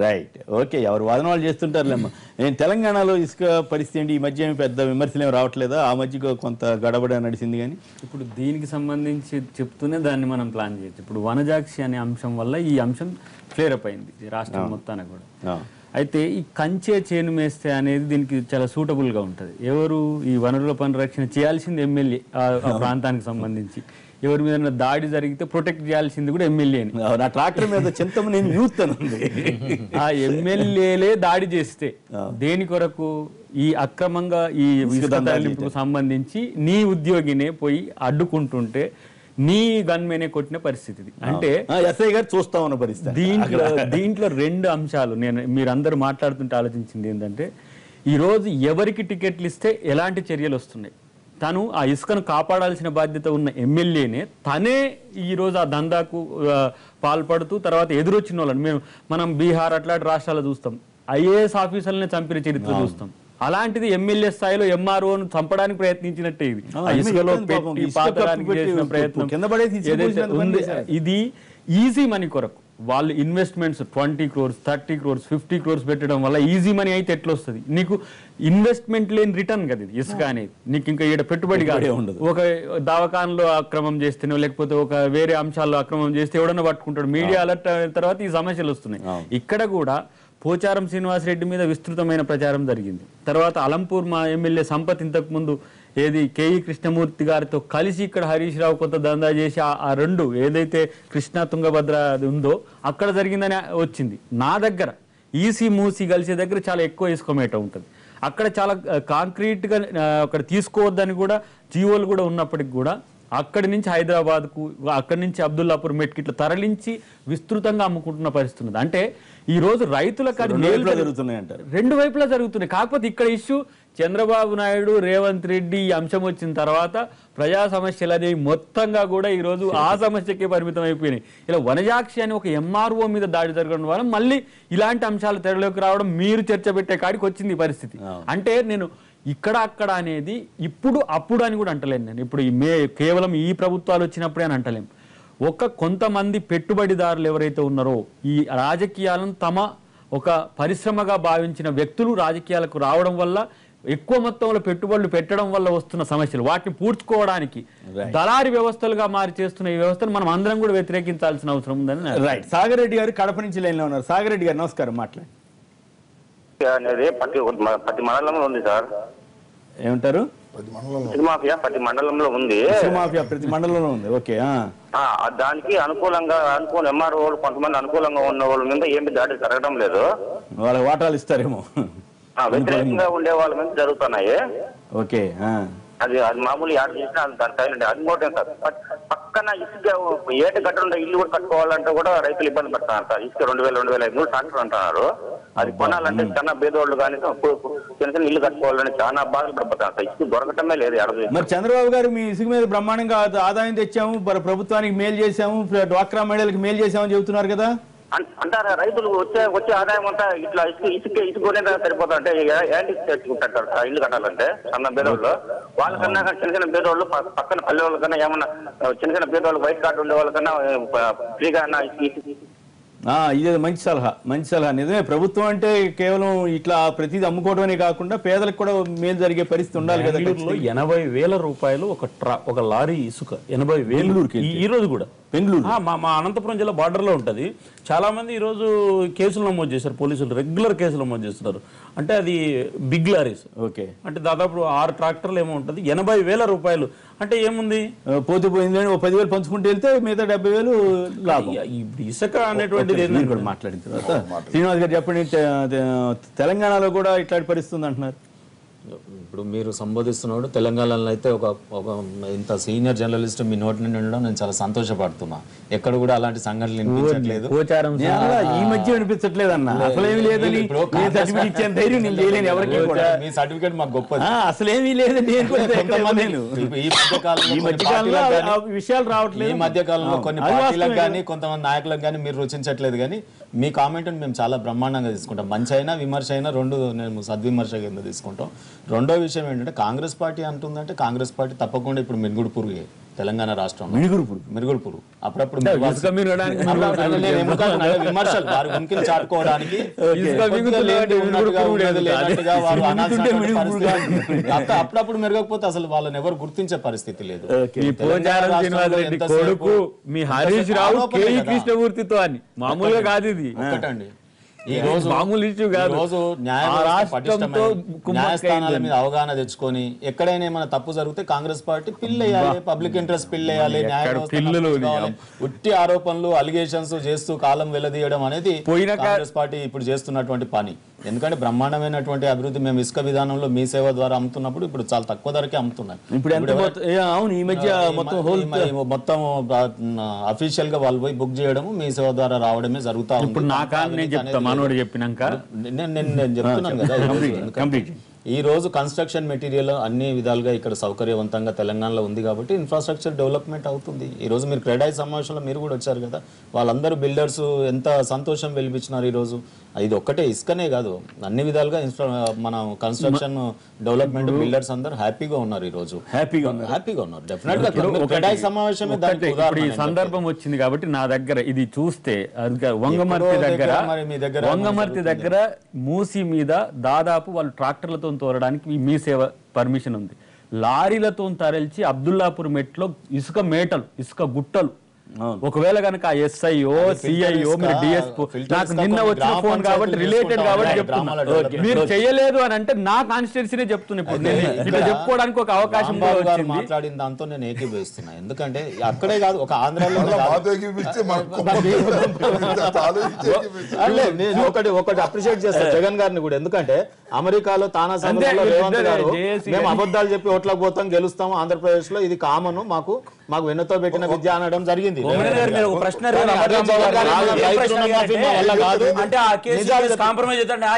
Speaker 1: రైట్, ఓకే, ఎవరు వాదన వాళ్ళు చేస్తుంటారులేమ్మా. నేను తెలంగాణలో ఇసుక పరిస్థితి ఏంటి? ఈ మధ్య ఏమి పెద్ద విమర్శలు ఏమి రావట్లేదా? ఆ మధ్య కొంత గడబడ నడిచింది. కానీ
Speaker 6: ఇప్పుడు దీనికి సంబంధించి చెప్తూనే దాన్ని మనం ప్లాన్ చేయొచ్చు. ఇప్పుడు వనజాక్షి అనే అంశం వల్ల ఈ అంశం క్లియర్ అప్ అయింది రాష్ట్రం మొత్తానికి కూడా. అయితే ఈ కంచే చేను మేస్తే అనేది దీనికి చాలా సూటబుల్గా ఉంటుంది. ఎవరు ఈ వనరుల పరిరక్షణ చేయాల్సింది ఎమ్మెల్యే, ఆ ప్రాంతానికి సంబంధించి ఎవరి మీద దాడి జరిగితే ప్రొటెక్ట్ చేయాల్సింది కూడా ఎమ్మెల్యేని.
Speaker 1: నా ట్రాక్టర్ మీద చింతమనేని యూత్ ఉంది,
Speaker 6: ఆ ఎమ్మెల్యేలే దాడి చేస్తే దేని కొరకు? ఈ అక్రమంగా ఈ ఇసుక తరలింపుకు సంబంధించి నీ ఉద్యోగినే పోయి అడ్డుకుంటుంటే నీ గన్మేనే కొట్టిన పరిస్థితి. అంటే
Speaker 1: ఎస్ఐ గారు చూస్తా ఉన్న పరిస్థితి.
Speaker 6: దీంట్లో 2 అంశాలు నేను మీరందరూ మాట్లాడుతుంటే ఆలోచించింది ఏంటంటే, ఈరోజు ఎవరికి టికెట్లు ఇస్తే ఎలాంటి చర్యలు వస్తున్నాయి. తను ఆ ఇసుకను కాపాడాల్సిన బాధ్యత ఉన్న ఎమ్మెల్యేనే తనే ఈరోజు ఆ దందాకు పాల్పడుతూ తర్వాత ఎదురొచ్చిన వాళ్ళని మనం బీహార్ అట్లాంటి రాష్ట్రాలు చూస్తాం, ఐఏఎస్ ఆఫీసర్లనే చంపిన చరిత్ర చూస్తాం. అలాంటిది ఎమ్మెల్యే స్థాయిలో ఎంఆర్ఓను చంపడానికి ప్రయత్నించినట్టే ఇది. ఇసుకలో పెట్టి పాతడానికి చేసిన ప్రయత్నం ఇది ఈజీ మనీ కొరకు వాళ్ళు ఇన్వెస్ట్మెంట్స్ 20 crores 30 crores 50 crores పెట్టడం వల్ల ఈజీ మనీ అయితే ఎట్లా వస్తుంది? నీకు ఇన్వెస్ట్మెంట్ లేని రిటర్న్ కదా ఇది ఇసుక అనేది. నీకు ఇంకా ఇక్కడ పెట్టుబడి ఉండదు. ఒక దవాఖానలో అక్రమం చేస్తేనో లేకపోతే ఒక వేరే అంశాల్లో అక్రమం చేస్తే ఎవడన్నా పట్టుకుంటాడు. మీడియా అలర్ట్ అయిన తర్వాత ఈ సమస్యలు వస్తున్నాయి. ఇక్కడ కూడా పోచారం శ్రీనివాసరెడ్డి మీద విస్తృతమైన ప్రచారం జరిగింది. తర్వాత అలంపూర్ మా ఎమ్మెల్యే సంపత్ ఇంతకు ముందు ఏది కేఈ కృష్ణమూర్తి గారితో కలిసి ఇక్కడ హరీష్ రావు కొత్త దందా చేసి ఆ 2 ఏదైతే కృష్ణా తుంగభద్ర ఉందో అక్కడ జరిగిందని వచ్చింది. నా దగ్గర ఈసీ మూసీ కలిసే దగ్గర చాలా ఎక్కువ ఇసుక మేట ఉంటుంది. అక్కడ చాలా కాంక్రీట్గా అక్కడ తీసుకోవద్దని కూడా జీవోలు కూడా ఉన్నప్పటికి కూడా అక్కడి నుంచి హైదరాబాద్కు, అక్కడి నుంచి అబ్దుల్లాపూర్ మెట్కి ఇట్లా తరలించి విస్తృతంగా అమ్ముకుంటున్న పరిస్థితి ఉంది. అంటే ఈ రోజు రైతులకు అది
Speaker 1: జరుగుతున్నాయంటారు,
Speaker 6: 2 వైపులా జరుగుతున్నాయి. కాకపోతే ఇక్కడ ఇష్యూ చంద్రబాబు నాయుడు రేవంత్ రెడ్డి ఈ అంశం వచ్చిన తర్వాత ప్రజా సమస్యలు అనేవి మొత్తంగా కూడా ఈరోజు ఆ సమస్యకే పరిమితం అయిపోయినాయి. ఇలా వనజాక్షి అని ఒక ఎంఆర్ఓ మీద దాడి జరగడం వల్ల మళ్ళీ ఇలాంటి అంశాలు తెరలోకి రావడం, మీరు చర్చ పెట్టే కాడికి వచ్చింది ఈ పరిస్థితి. అంటే నేను ఇక్కడ అక్కడ అనేది ఇప్పుడు అప్పుడు అని కూడా అంటలేను. నేను ఇప్పుడు కేవలం ఈ ప్రభుత్వాలు వచ్చినప్పుడే అని అంటలేం. కొంతమంది పెట్టుబడిదారులు ఎవరైతే ఉన్నారో ఈ రాజకీయాలను తమ ఒక పరిశ్రమగా భావించిన వ్యక్తులు రాజకీయాలకు రావడం వల్ల ఎక్కువ మొత్తంలో పెట్టుబడులు పెట్టడం వల్ల వస్తున్న సమస్యలు వాటిని పూడ్చుకోవడానికి దళారీ వ్యవస్థలుగా మారి చేస్తున్న ఈ వ్యవస్థను మనం అందరం కూడా వ్యతిరేకించాల్సిన అవసరం ఉందని.
Speaker 1: రైట్. సాగర్ రెడ్డి గారు కడప నుంచి లైన్లో ఉన్నారు. సాగర్ రెడ్డి గారు నమస్కారం, మాట్లాడండి.
Speaker 7: ప్రతి మండలంలో ఉంది సార్.
Speaker 1: ఏమంటారు?
Speaker 7: మాఫియా ప్రతి మండలంలో ఉంది.
Speaker 1: మాఫియా ప్రతి మండలంలో ఉంది. ఓకే.
Speaker 7: దానికి అనుకూలంగా ఎంఆర్ఓ కొంతమంది అనుకూలంగా ఉన్న వాళ్ళ మీద ఏమి దాడి జరగడం లేదు.
Speaker 1: వాళ్ళ వాటాలు ఇస్తారేమో.
Speaker 7: వ్యతిరేకంగా ఉండే వాళ్ళ మీద జరుగుతున్నాయి.
Speaker 1: ఓకే.
Speaker 7: అది మామూలు యాడ్ చేసినా దాని సైలెంట్. అది ఇంకోటి సార్, పక్కన ఇసుక ఏట గట్ట ఇల్లు కూడా కట్టుకోవాలంటే కూడా రైతులు ఇబ్బంది పడుతున్నారు సార్. ఇసుక 2000-2500 ట్రాక్టర్ అంటున్నారు. అది కొనాలంటే చాలా పేదోళ్ళు కానీ చిన్న చిన్న ఇల్లు కట్టుకోవాలని చాలా బాధలు పడిపోతున్నారు సార్. ఇసుక దొరకటమే లేదు.
Speaker 1: మరి చంద్రబాబు గారు మీ ఇసుక మీద బ్రహ్మాండంగా ఆదాయం తెచ్చాము, ప్రభుత్వానికి మేలు చేశాము, డ్వాక్రా మహిళలకు మేలు చేశామని చెబుతున్నారు కదా.
Speaker 7: అంటారా? రైతులు వచ్చే ఆదాయం అంతా ఇట్లా ఇసుకొనే సరిపోతా అంటే ఏంటి తెచ్చుకుంటారు ఇల్లు కట్టాలంటే అన్న పేదోళ్ళు. వాళ్ళకన్నా చిన్న చిన్న పేదోళ్ళు పక్కన పల్లె వాళ్ళకన్నా ఏమన్నా చిన్న చిన్న పేదోళ్ళు వైట్ కార్డు ఉండే వాళ్ళకన్నా ఫ్రీగా అన్న
Speaker 1: ఇదే మంచి సలహా, మంచి సలహా. నిజమే, ప్రభుత్వం అంటే కేవలం ఇట్లా ప్రతిదీ అమ్ముకోవడమే కాకుండా పేదలకు కూడా మేలు జరిగే పరిస్థితి ఉండాలి కదా.
Speaker 3: 80,000 రూపాయలు ఒక లారీ ఇసుక 80,000 ఈ రోజు కూడా బెంగళూరు. మా అనంతపురం జిల్లా బార్డర్లో ఉంటుంది. చాలా మంది ఈరోజు కేసులు నమోదు చేశారు పోలీసులు, రెగ్యులర్ కేసులు నమోదు చేస్తున్నారు. అంటే అది బిగ్ లారీస్.
Speaker 1: ఓకే. అంటే
Speaker 3: దాదాపు 6 ట్రాక్టర్లు ఏమో ఉంటుంది. 80,000 రూపాయలు అంటే ఏముంది,
Speaker 1: పోతే పోయిందని 10,000 పంచుకుంటూ వెళ్తే మిగతా 70,000 లాభం.
Speaker 3: ఇసుక అనేటువంటిది
Speaker 1: కూడా మాట్లాడిన తర్వాత శ్రీనివాస్ గారు చెప్పండి, తెలంగాణలో కూడా ఇట్లాంటి పరిస్థితి అంటున్నారు.
Speaker 8: ఇప్పుడు మీరు సంబోధిస్తున్నాడు తెలంగాణలో అయితే ఒక ఇంత సీనియర్ జర్నలిస్ట్ మీ నోటి నుండి ఉండడం నేను చాలా సంతోషపడుతున్నా. ఎక్కడ కూడా అలాంటి సంఘటనలు వినిపించట్లేదు.
Speaker 1: ఈ మధ్య వినిపించట్లేదు అన్న. అసలేమీ లేదని ధైర్యం నేను చేయలేను ఎవరికి.
Speaker 8: మీ సర్టిఫికేట్ మాకు గొప్పది.
Speaker 1: అసలేమీ లేదండి. ఈ మధ్య కాలంలో విషయాలు రావట్లేదు.
Speaker 8: ఈ మధ్య కాలంలో కొన్ని పార్టీలకు కానీ కొంతమంది నాయకులకు కానీ మీరు రుచించట్లేదు. కానీ మీ కామెంట్ మేము చాలా బ్రహ్మాండంగా తీసుకుంటాం. మంచి అయినా విమర్శ అయినా రెండు నేను సద్విమర్శ కింద తీసుకుంటాం. రెండో విషయం ఏంటంటే కాంగ్రెస్ పార్టీ అంటుందంటే కాంగ్రెస్ పార్టీ తప్పకుండా ఇప్పుడు మినుగుడు పురుగు తెలంగాణ రాష్ట్రంలో మిరుగుడు పురుగు అప్పుడప్పుడు విమర్శలు వారి ఉనికిని చాటుకోవడానికి అప్పుడప్పుడు మెరగకపోతే అసలు వాళ్ళని ఎవరు గుర్తించే పరిస్థితి లేదు.
Speaker 6: మామూలుగా కాదు ఇది.
Speaker 8: ఒకటండి, ఈ రోజు న్యాయస్థానాల మీద అవగాహన తెచ్చుకొని ఎక్కడైనా ఏమైనా తప్పు జరిగితే కాంగ్రెస్ పార్టీ పిల్లేయాలి, పబ్లిక్ ఇంట్రెస్ట్ పిల్లేయాలి, ఉట్టి ఆరోపణలు అలిగేషన్స్ చేస్తూ కాలం వెల్లదీయడం అనేది కాంగ్రెస్ పార్టీ ఇప్పుడు చేస్తున్నటువంటి పని. ఎందుకంటే బ్రహ్మాండమైనటువంటి అభివృద్ధి మేము ఇసుక విధానంలో మీ సేవ ద్వారా అమ్ముతున్నప్పుడు ఇప్పుడు చాలా తక్కువ ధరకే అమ్ముతున్నాయి. మొత్తం అఫీషియల్ గా వాళ్ళు పోయి బుక్ చేయడం మీ సేవ ద్వారా రావడమే జరుగుతా ఉంది. నేను చెప్తున్నాను కదా, ఈ రోజు కన్స్ట్రక్షన్ మెటీరియల్ అన్ని విధాలుగా ఇక్కడ సౌకర్యవంతంగా తెలంగాణలో ఉంది కాబట్టి ఇన్ఫ్రాస్ట్రక్చర్ డెవలప్మెంట్ అవుతుంది. ఈ రోజు మీరు క్రెడాయి సమావేశంలో మీరు కూడా వచ్చారు కదా, వాళ్ళందరూ బిల్డర్స్ ఎంత సంతోషం వెలిపించినారు. ఈ రోజు ఇది ఒక్కటే ఇసుకనే కాదు, అన్ని విధాలుగా మన కన్స్ట్రక్షన్ డెవలప్మెంట్ బిల్డర్స్ అందరూ హ్యాపీగా ఉన్నారు. ఈ రోజు హ్యాపీగా ఉన్నారు. డెఫినెట్ గా క్రెడాయి సమావేశమే
Speaker 6: ఈ సందర్భం వచ్చింది కాబట్టి నా దగ్గర ఇది చూస్తే వంగమర్తి దగ్గర మూసి మీద దాదాపు వాళ్ళు ట్రాక్టర్లతో తోలడానికి మీ సేవ పర్మిషన్ ఉంది. లారీలతో తరల్చి అబ్దుల్లాపూర్ మెట్లో ఇసుక మేటలు, ఇసుక గుట్టలు. ఒకవేళ కనుక ఎస్ఐఓ సిఐఓ మీరు డిఎస్పో నాకు నిన్న వచ్చిన ఫోన్ కాబట్టి రిలేటెడ్ కాబట్టి చెప్తున్నా, మీరు చేయలేదు అని అంటే నా కాన్స్టిట్యున్సీనే చెప్తున్నా. ఇప్పుడు ఇట్లా చెప్పుకోవడానికి ఒక అవకాశం
Speaker 8: మాట్లాడిన దాంతో నేను ఏకీభవిస్తున్నా. ఎందుకంటే అక్కడే కాదు, ఒక ఆంధ్రాలో ఒకటి అప్రిషియేట్ చేస్తాను జగన్ గారిని కూడా. ఎందుకంటే అమెరికాలో తానా సభలో రేవంత్ గారు మేము అబద్ధాలు చెప్పి ఓట్లకు పోతాం, గెలుస్తాము, ఆంధ్రప్రదేశ్ లో ఇది కామను, మాకు వెన్నతో పెట్టిన విద్య అనడం జరిగింది.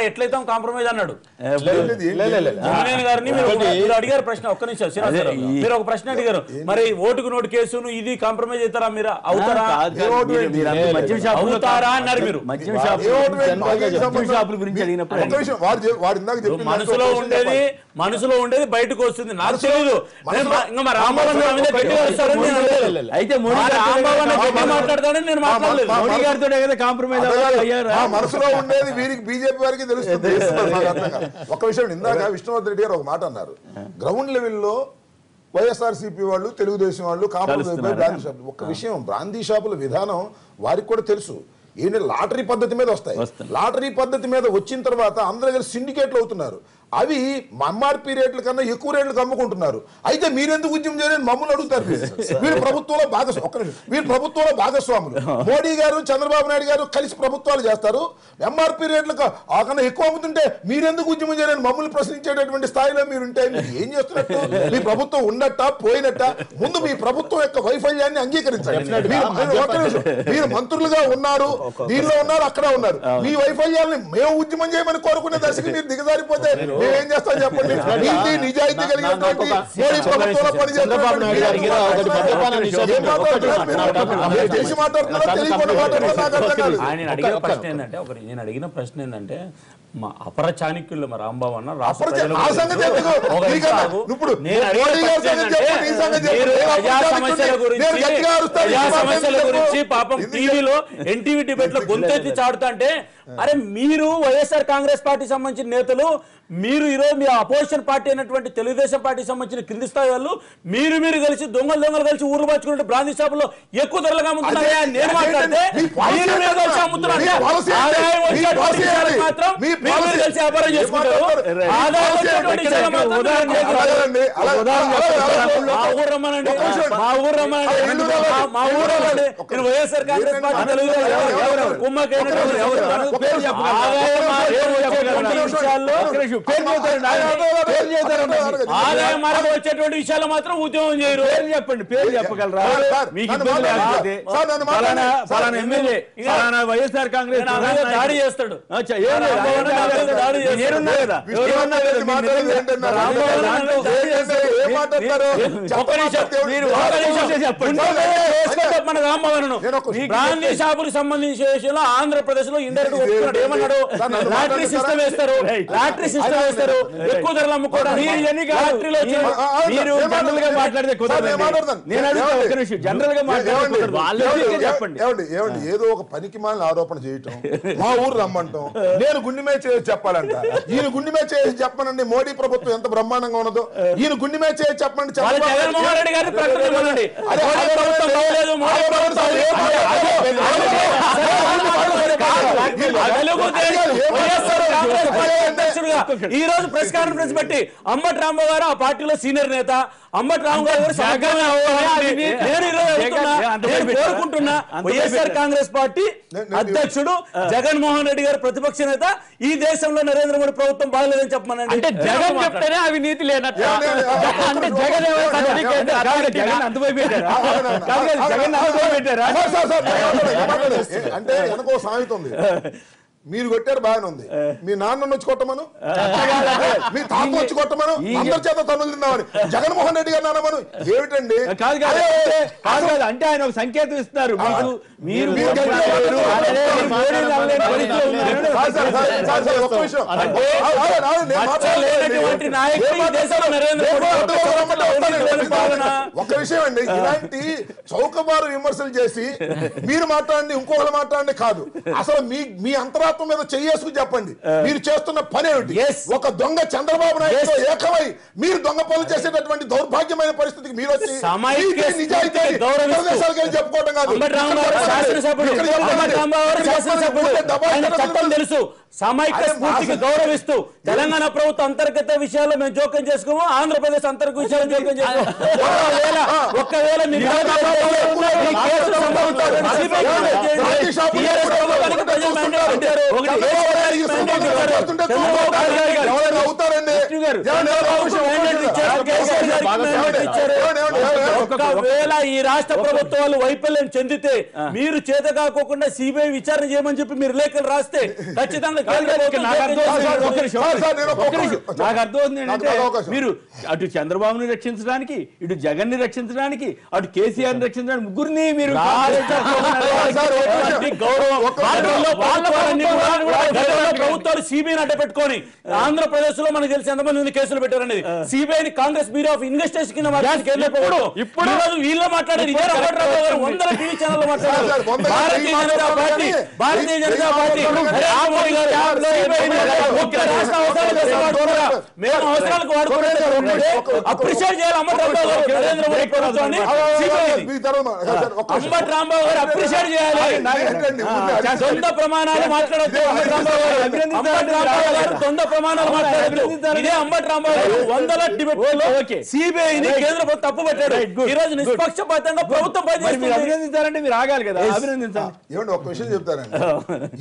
Speaker 3: ఎట్లయితే కాంప్రమైజ్ అన్నాడు అడిగారు ప్రశ్న. ఒక్క నిమిషం మీరు ఒక ప్రశ్న అడిగారు, మరి ఓటుకు నోటు కేసును ఇది కాంప్రమైజ్ అవుతారా, మీరు అవుతారా అన్నారు. మీరు మనసులో ఉండేది బయటకు వస్తుంది. నాకు తెలియదు, రామోహన్
Speaker 1: అయితే
Speaker 3: మాట్లాడతాడని నేను మాట్లాడలేదు.
Speaker 1: మోడీ గారితో కదా కాంప్రమైజ్ అయ్యారా?
Speaker 2: మనసులో ఉండేది వీరికి బీజేపీ వారికి తెలుస్తుంది. ఒక విషయం ఇందాక విష్ణువర్ధన్ రెడ్డి గారు ఒక మాట అన్నారు, గ్రౌండ్ లెవెల్లో వైఎస్ఆర్సీపీ వాళ్ళు, తెలుగుదేశం వాళ్ళు కాంప్రమైజ్ బ్రాందీ షాపులు. ఒక విషయం, బ్రాందీ షాపుల విధానం వారికి కూడా తెలుసు. ఏంటి, లాటరీ పద్ధతి మీద వస్తాయి. లాటరీ పద్ధతి మీద వచ్చిన తర్వాత అందరూ కలిసి సిండికేట్లు అవుతున్నారు. అవి ఎంఆర్పీ రేట్ల కన్నా ఎక్కువ రేట్లకు అమ్ముకుంటున్నారు. అయితే మీరెందుకు ఉద్యమం చేయాలని మమ్మల్ని అడుగుతారు. వీరు ప్రభుత్వంలో వీరు ప్రభుత్వంలో భాగస్వాములు. మోడీ గారు, చంద్రబాబు నాయుడు గారు కలిసి ప్రభుత్వాలు చేస్తారు. ఎంఆర్పీ రేట్లకు ఆ కన్నా ఎక్కువ అమ్ముతుంటే మీరెందుకు ఉద్యమం చేయాలని మమ్మల్ని ప్రశ్నించేటటువంటి స్థాయిలో మీరుంటే మీరు ఏం చేస్తున్నట్టు? మీ ప్రభుత్వం ఉన్నట్ట పోయినట్ట? ముందు మీ ప్రభుత్వం యొక్క వైఫల్యాన్ని అంగీకరించండి. మీరు మంత్రులుగా ఉన్నారు, దీనిలో ఉన్నారు, అక్కడ ఉన్నారు. మీ వైఫల్యాన్ని మేము ఉద్యమం చేయమని కోరుకునే దశకి మీరు దిగజారిపోతే మేమేం చేస్తాం చెప్పండి? నీతి నిజాయితీ కలిగినటువంటి మోడీ ప్రభుత్వంలో పనిచేస్తున్నారు.
Speaker 3: ఆయన అడిగిన ప్రశ్న ఏంటంటే మా అపర చాణక్యులు మా రాంబాబు అన్న సమస్యల గురించి పాపం టీవీలో ఎన్టీవీ డిబేట్ లో గొంతెత్తి చాడుతుంటే, అరే మీరు వైఎస్ఆర్ కాంగ్రెస్ పార్టీ సంబంధించిన నేతలు, మీరు ఈరోజు మీ అపోజిషన్ పార్టీ అయినటువంటి తెలుగుదేశం పార్టీకి సంబంధించిన కింది స్థాయి వాళ్ళు మీరు కలిసి దొంగలు కలిసి ఊరు పంచుకుంటే బ్రాందీ షాపులో ఎక్కువ ధరలుగా అమ్ముతున్నారా? నేను మాట్లాడితే కలిసి వ్యాపారం చేసుకుంటారు. మా ఊరు వైఎస్ఆర్ కాంగ్రెస్ పార్టీ తెలుగుదేశం ఆదాయం వచ్చేటువంటి విషయాలు మాత్రం ఉద్యమం చేయరు.
Speaker 1: చెప్పండి, పేరు చెప్పగలరా? మీకు ఎమ్మెల్యే వైఎస్ఆర్ కాంగ్రెస్
Speaker 3: దాడి చేస్తాడు. మన రామభవన్ బ్రాందీ షాపులకు సంబంధించిన విషయంలో ఆంధ్రప్రదేశ్ లో ఇండైరెక్ట్ ఒప్పుకున్నాడు. ఏమన్నాడు? లాటరీ సిస్టమ్ వేస్తారు, ఎక్కువ ధరలు అమ్ముకోవడానికి.
Speaker 1: మీరు జనరల్ గా మాట్లాడితే జనరల్ గా
Speaker 2: చెప్పండి. ఏదో ఒక పనికి మాలిన ఆరోపణ చేయటం, మా ఊరు రమ్మంటాం, నేను గుండెమే చేసి చెప్పాలంట, ఈయన గుండెమే చేసి చెప్పనండి మోడీ ప్రభుత్వం ఎంత బ్రహ్మాండంగా ఉన్నదో, ఈయన గుండెమే చేసి చెప్పండి.
Speaker 3: జగన్మోహన్ రెడ్డి గారిని ప్రకటించమనండి. ఈ రోజు ప్రెస్ కాన్ఫరెన్స్ పెట్టి అంబటి రాంబాబు గారు ఆ పార్టీలో సీనియర్ నేత, అంబటి రాంబాబు గారు నేను కోరుకుంటున్నా వైఎస్ఆర్ కాంగ్రెస్ పార్టీ అధ్యక్షుడు జగన్మోహన్ రెడ్డి గారు ప్రతిపక్ష నేత, ఈ దేశంలో నరేంద్ర మోడీ ప్రభుత్వం బాగలేదని చెప్పమనండి.
Speaker 6: అంటే జగన్ చెప్తేనే అవినీతి లేనట్టు, అంటే జగన్
Speaker 2: అంటే వెనకో సామెత ఉంది, మీరు కొట్టారు బాగానే ఉంది, మీ నాన్న వచ్చి కొట్టమను, మీ తాత వచ్చి కొట్టమను, అందరి చేత తనులు తిన్నామని జగన్మోహన్ రెడ్డి గారు నాన్నమను. ఏమిటండి?
Speaker 1: అంటే ఆయన ఒక సంకేతం ఇస్తున్నారు.
Speaker 2: ఒక విషయం అండి, ఇలాంటి చౌకబారు విమర్శలు చేసి మీరు మాట్లాడండి, ఇంకొకరు మాట్లాడండి కాదు. అసలు మీ అంతరాత్మ మీద చెయ్యేసుకు చెప్పండి, మీరు చేస్తున్న పని ఏమిటి? ఒక దొంగ చంద్రబాబు నాయుడు ఏకమై మీరు దొంగ పనులు చేసేటటువంటి దౌర్భాగ్యమైన పరిస్థితికి మీరు వచ్చి నిజాయితీ చెప్పుకోవడం కాదు.
Speaker 3: చట్టం తెలుసు, సామాజిక స్ఫూర్తికి గౌరవిస్తూ తెలంగాణ ప్రభుత్వ అంతర్గత విషయాల్లో మేము జోక్యం చేసుకోము, ఆంధ్రప్రదేశ్ అంతర్గత విషయాలు జోక్యం చేసుకోము. ఒక్కవేళ ఒకవేళ ఈ రాష్ట్ర ప్రభుత్వాలు వైఫల్యం చెందితే మీరు చేత కాకోకుండా సిబిఐ విచారణ చేయమని చెప్పి మీరు లేఖలు రాస్తే ఖచ్చితంగా
Speaker 1: నాకు అర్థమవుతుంది ఏంటంటే మీరు అటు చంద్రబాబుని రక్షించడానికి, ఇటు జగన్ ని రక్షించడానికి, అటు కేసీఆర్ ని రక్షించడానికి ముగ్గురిని మీరు ప్రభుత్వ
Speaker 3: వాళ్ళు సిబిఐని అడ్డ పెట్టుకొని ఆంధ్రప్రదేశ్ లో మనకు తెలిసి ఎంతమంది కేసులు పెట్టారనేది సిబిఐని కాంగ్రెస్ బ్యూరో ఆఫ్ ఇన్వెస్టిగేషన్ కింద ఇప్పుడు వీళ్ళు మాట్లాడారు ఇదే రామోజీరావు గారు 100 టీవీ ఛానల్ మాట్లాడారు భారతీయ జనతా పార్టీ రాష్ట్ర అవసరాలు మేము అవసరాలకు వాడుకోవడానికి అప్రిషియేట్ చేయాలి నరేంద్ర మోడీ ప్రభుత్వాన్ని అంబటి రాంబాబు గారు అప్రిషియేట్ చేయాలి సొంత ప్రమాణాలు మాట్లాడొచ్చు సొంత ప్రమాణాలు మాట్లాడచ్చు ఇదే అంబటి రాంబాబు గారు 100 డిబేట్ సిబిఐని కేంద్ర ప్రభుత్వం తప్పు పెట్టాడు ఈ రోజు నిష్పక్షపాతంగా ప్రభుత్వం
Speaker 1: అభినందించారంటే మీరు ఆగాలి కదా అభినందించాలి.
Speaker 2: ఏమంటే ఒక విషయం చెప్తానండి,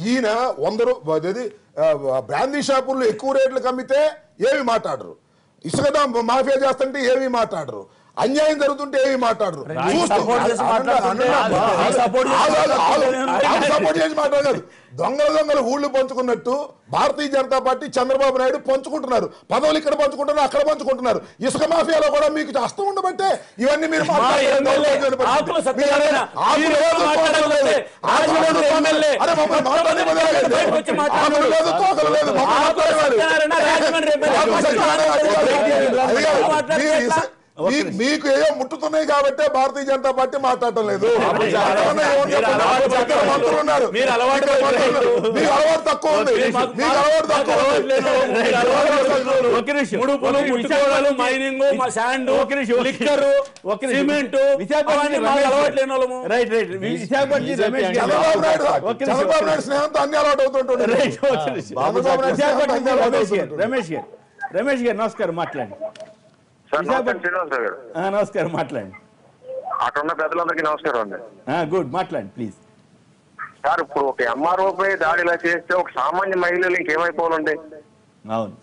Speaker 2: ఈయన 100 బ్రాందీ షాపుల్లో ఎక్కువ రేట్లకు అమ్మితే ఏమి మాట్లాడరు, ఇసుక మాఫియా చేస్తుంటే ఏమి మాట్లాడరు, అన్యాయం జరుగుతుంటే ఏమి మాట్లాడరు, సపోర్ట్ చేసి మాట్లాడదు. దొంగలు ఊళ్ళు పంచుకున్నట్టు భారతీయ జనతా పార్టీ చంద్రబాబు నాయుడు పంచుకుంటున్నారు, పదవులు ఇక్కడ పంచుకుంటున్నారు, అక్కడ పంచుకుంటున్నారు. ఇసుక మాఫియాలో కూడా మీకు అస్తం ఉండబట్టే ఇవన్నీ మీరు మీకు ఏదో ముట్టుతున్నాయి కాబట్టి భారతీయ జనతా పార్టీ మాట్లాడటం లేదు. మంత్రులు మీకు అలవాటు తక్కువ ఉంది, మీకు అలవాటు చంద్రబాబు నాయుడు స్నేహంతో అన్ని అలవాటు అవుతుంటాడు.
Speaker 1: రమేష్ గారు నమస్కారం, మాట్లాడండి. నమస్కారం, మాట్లాడండి.
Speaker 7: అక్కడ ఉన్న పెద్దలందరికీ నమస్కారం అండి.
Speaker 1: గుడ్, మాట్లాడండి ప్లీజ్.
Speaker 7: సార్, ఇప్పుడు ఒక ఎంఆర్ఓపై దాడి ఇలా చేస్తే ఒక సామాన్య మహిళలు ఇంకేమైపోవాలండి?
Speaker 1: అవును,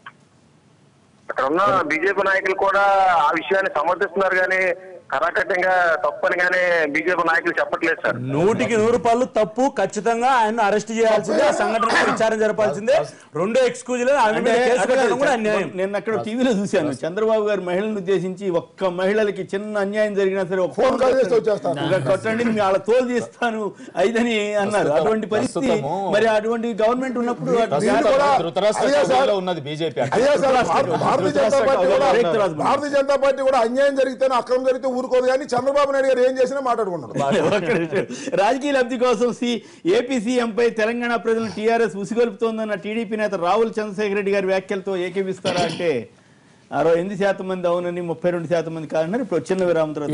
Speaker 7: అక్కడ ఉన్న బీజేపీ నాయకులు కూడా ఆ విషయాన్ని సమర్థిస్తున్నారు కానీ కరాకట్టంగా తప్పని కానీ బీజేపీ నాయకులు చెప్పట్లేదు సార్.
Speaker 3: 100% తప్పు. ఖచ్చితంగా ఆయన అరెస్ట్ చేయాల్సిందే, ఆ సంఘటన విచారణ జరపాల్సిందే. రెండో ఎక్స్క్యూజ్
Speaker 1: నేను అక్కడ టీవీలో చూశాను, చంద్రబాబు గారు మహిళలను ఉద్దేశించి ఒక్క మహిళలకి చిన్న అన్యాయం జరిగినా సరే ఒక ఫోన్ కాల్ చేసి కొట్టండి, వాళ్ళ తోలు తీస్తాను అయిదని అన్నారు. అటువంటి పరిస్థితి మరి అటువంటి గవర్నమెంట్ ఉన్నప్పుడు
Speaker 8: ఉన్నది బీజేపీ.
Speaker 2: భారతీయ జనతా పార్టీ కూడా అన్యాయం జరిగితే అక్రమం జరిగితే ఊరుకోదు, కానీ చంద్రబాబు నాయుడు గారు ఏం చేసినా మాట్లాడుకున్నారు.
Speaker 1: రాజకీయ లబ్ధి కోసం ఏపీ సీఎంపై తెలంగాణ ప్రజలను టీఆర్ఎస్ ఉసిగొలుపుతోందన్న టీడీపీ నేత రావుల చంద్రశేఖర రెడ్డి గారి వ్యాఖ్యలతో ఏకీపిస్తారా అంటే 68% మంది అవునని, 32% మంది కాదన్నారు. ఇప్పుడు చిన్న విరామం తర్వాత